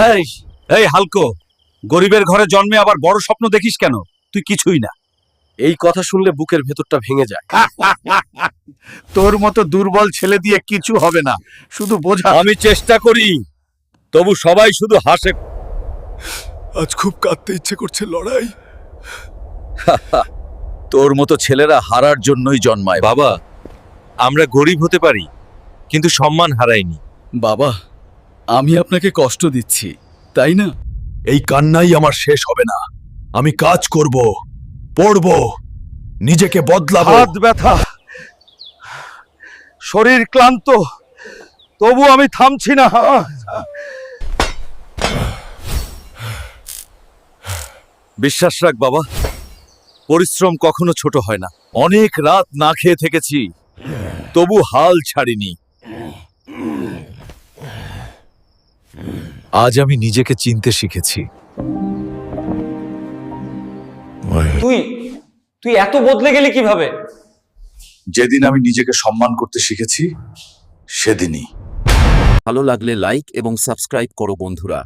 এই এই হালকো, গরিবের ঘরে জন্মে আবার বড় স্বপ্ন দেখিস কেন? তুই কিছুই না। এই কথা শুনলে বুকের ভেতরটা ভেঙে যায়। তোর মতো দুর্বল ছেলে দিয়ে কিছু হবে না, শুধু বোঝা। আমি চেষ্টা করি, তবু সবাই শুধু হাসে। আজ খুব কাঁদতে ইচ্ছে করছে। লড়াই তোর মতো ছেলেরা হারার জন্যই জন্মায়। বাবা, আমরা গরিব হতে পারি, কিন্তু সম্মান হারাইনি। বাবা, আমি আপনাকে কষ্ট দিচ্ছি, তাই না? এই কান্নাই আমার শেষ হবে না। আমি কাজ করব, পড়ব, নিজেকে বদলাবো। হাত ব্যথা, শরীর ক্লান্ত, তবু আমি থামছি না। বিশ্বাস রাখ বাবা, পরিশ্রম কখনো ছোট হয় না। অনেক রাত না খেয়ে থেকেছি, তবু হাল ছাড়িনি। আজ আমি নিজেকে চিনতে শিখেছি। তুই এত বদলে গেলি কিভাবে? যেদিন আমি নিজেকে সম্মান করতে শিখেছি, সেদিনই। ভালো লাগলে লাইক এবং সাবস্ক্রাইব করো বন্ধুরা।